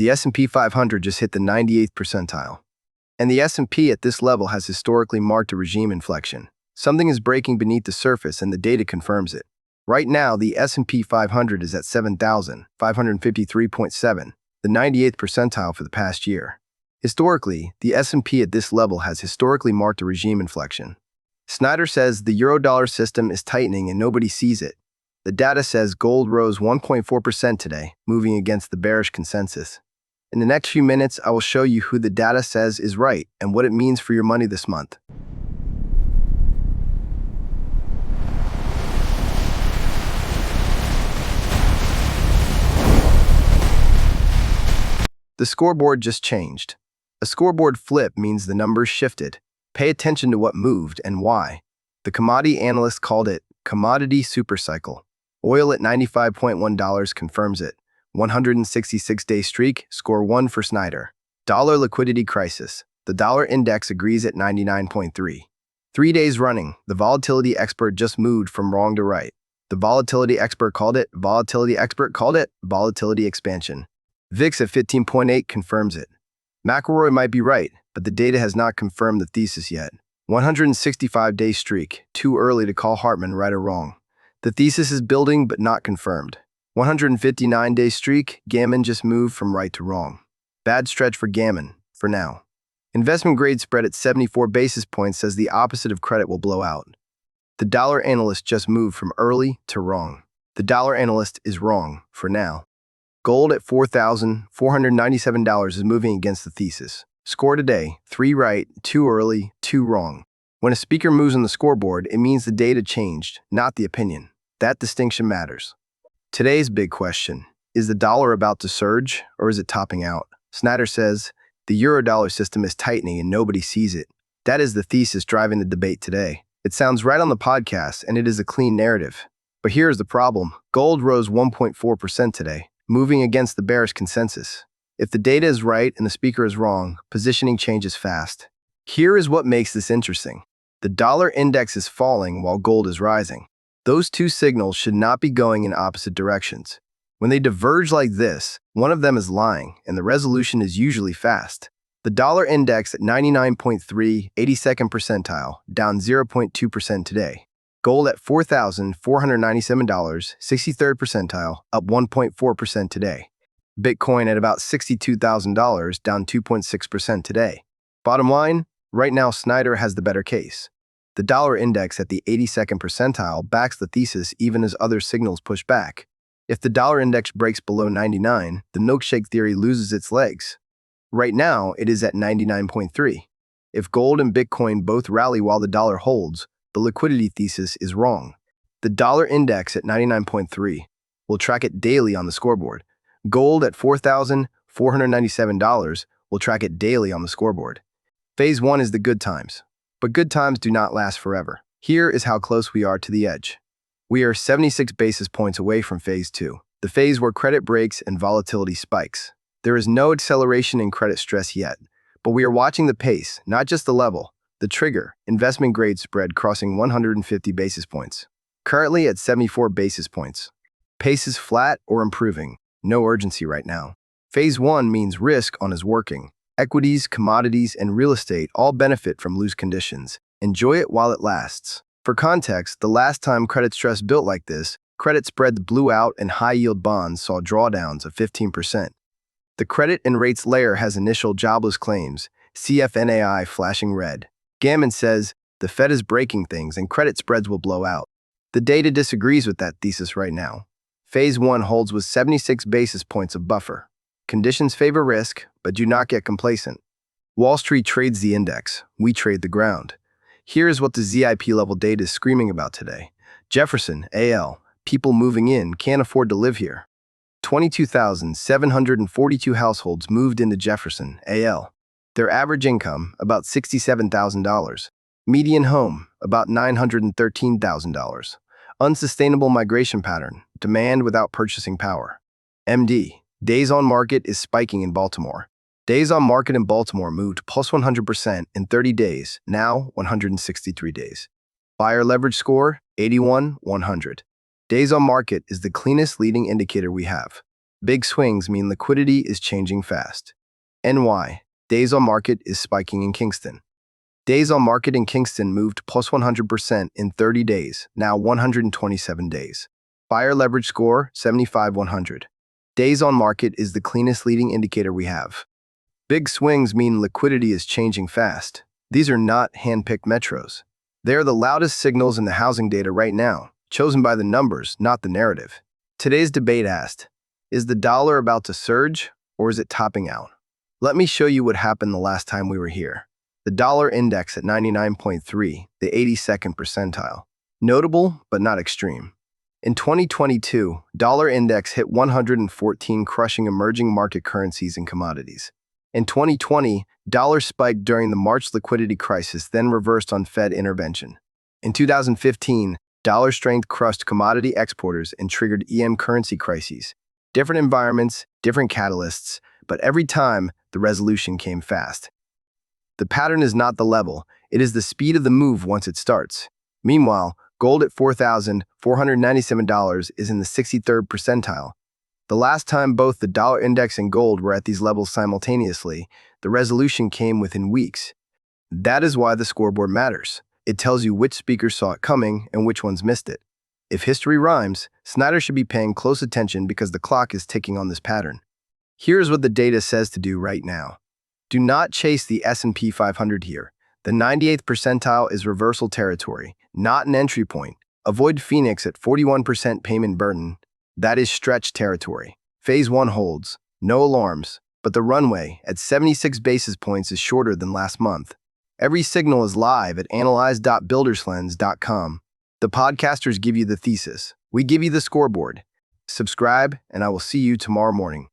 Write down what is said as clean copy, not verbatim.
The S&P 500 just hit the 98th percentile. And the S&P at this level has historically marked a regime inflection. Something is breaking beneath the surface and the data confirms it. Right now, the S&P 500 is at 7,553.7, the 98th percentile for the past year. Historically, the S&P at this level has historically marked a regime inflection. Snider says the eurodollar system is tightening and nobody sees it. The data says gold rose 1.4% today, moving against the bearish consensus. In the next few minutes, I will show you who the data says is right and what it means for your money this month. The scoreboard just changed. A scoreboard flip means the numbers shifted. Pay attention to what moved and why. The commodity analyst called it commodity supercycle. Oil at $95.1 confirms it. 166-day streak, score 1 for Snider. Dollar liquidity crisis. The dollar index agrees at 99.3. 3 days running, the volatility expert just moved from wrong to right. The volatility expert called it, volatility expansion. VIX at 15.8 confirms it. McElroy might be right, but the data has not confirmed the thesis yet. 165-day streak, too early to call Hartman right or wrong. The thesis is building but not confirmed. 159-day streak, Gammon just moved from right to wrong. Bad stretch for Gammon, for now. Investment grade spread at 74 basis points says the opposite of credit will blow out. The dollar analyst just moved from early to wrong. The dollar analyst is wrong, for now. Gold at $4,497 is moving against the thesis. Score today, 3 right, 2 early, 2 wrong. When a speaker moves on the scoreboard, it means the data changed, not the opinion. That distinction matters. Today's big question, is the dollar about to surge or is it topping out? Snider says, the eurodollar system is tightening and nobody sees it. That is the thesis driving the debate today. It sounds right on the podcast and it is a clean narrative. But here's the problem. Gold rose 1.4% today, moving against the bearish consensus. If the data is right and the speaker is wrong, positioning changes fast. Here is what makes this interesting. The dollar index is falling while gold is rising. Those two signals should not be going in opposite directions. When they diverge like this, one of them is lying, and the resolution is usually fast. The dollar index at 99.3, 82nd percentile, down 0.2% today. Gold at $4,497, 63rd percentile, up 1.4% today. Bitcoin at about $62,000, down 2.6% today. Bottom line, right now Snider has the better case. The dollar index at the 82nd percentile backs the thesis even as other signals push back. If the dollar index breaks below 99, the milkshake theory loses its legs. Right now, it is at 99.3. If gold and Bitcoin both rally while the dollar holds, the liquidity thesis is wrong. The dollar index at 99.3 will track it daily on the scoreboard. Gold at $4,497 will track it daily on the scoreboard. Phase 1 is the good times. But good times do not last forever. Here is how close we are to the edge. We are 76 basis points away from Phase 2, the phase where credit breaks and volatility spikes. There is no acceleration in credit stress yet, but we are watching the pace, not just the level. The trigger, investment grade spread crossing 150 basis points. Currently at 74 basis points. Pace is flat or improving. No urgency right now. Phase 1 means risk on is working. Equities, commodities, and real estate all benefit from loose conditions. Enjoy it while it lasts. For context, the last time credit stress built like this, credit spreads blew out and high-yield bonds saw drawdowns of 15%. The credit and rates layer has initial jobless claims, CFNAI flashing red. Gammon says, the Fed is breaking things and credit spreads will blow out. The data disagrees with that thesis right now. Phase 1 holds with 76 basis points of buffer. Conditions favor risk, but do not get complacent. Wall Street trades the index. We trade the ground. Here is what the ZIP level data is screaming about today. Jefferson, AL. People moving in can't afford to live here. 22,742 households moved into Jefferson, AL. Their average income, about $67,000. Median home, about $913,000. Unsustainable migration pattern, demand without purchasing power. MD. Days on market is spiking in Baltimore. Days on market in Baltimore moved plus 100% in 30 days, now 163 days. Buyer leverage score, 81, 100. Days on market is the cleanest leading indicator we have. Big swings mean liquidity is changing fast. NY, days on market is spiking in Kingston. Days on market in Kingston moved plus 100% in 30 days, now 127 days. Buyer leverage score, 75-100. Days on market is the cleanest leading indicator we have. Big swings mean liquidity is changing fast. These are not hand-picked metros. They are the loudest signals in the housing data right now, chosen by the numbers, not the narrative. Today's debate asked, is the dollar about to surge or is it topping out? Let me show you what happened the last time we were here. The dollar index at 99.3, the 82nd percentile. Notable, but not extreme. In 2022, dollar index hit 114, crushing emerging market currencies and commodities. In 2020, dollar spiked during the March liquidity crisis, then reversed on Fed intervention. In 2015, dollar strength crushed commodity exporters and triggered EM currency crises. Different environments, different catalysts, but every time, the resolution came fast. The pattern is not the level, it is the speed of the move once it starts. Meanwhile, gold at $4,497 is in the 63rd percentile. The last time both the dollar index and gold were at these levels simultaneously, the resolution came within weeks. That is why the scoreboard matters. It tells you which speakers saw it coming and which ones missed it. If history rhymes, Snider should be paying close attention because the clock is ticking on this pattern. Here's what the data says to do right now. Do not chase the S&P 500 here. The 98th percentile is reversal territory, not an entry point. Avoid Phoenix at 41% payment burden. That is stretch territory. Phase 1 holds. No alarms. But the runway at 76 basis points is shorter than last month. Every signal is live at analyze.builderslens.com. The podcasters give you the thesis. We give you the scoreboard. Subscribe, and I will see you tomorrow morning.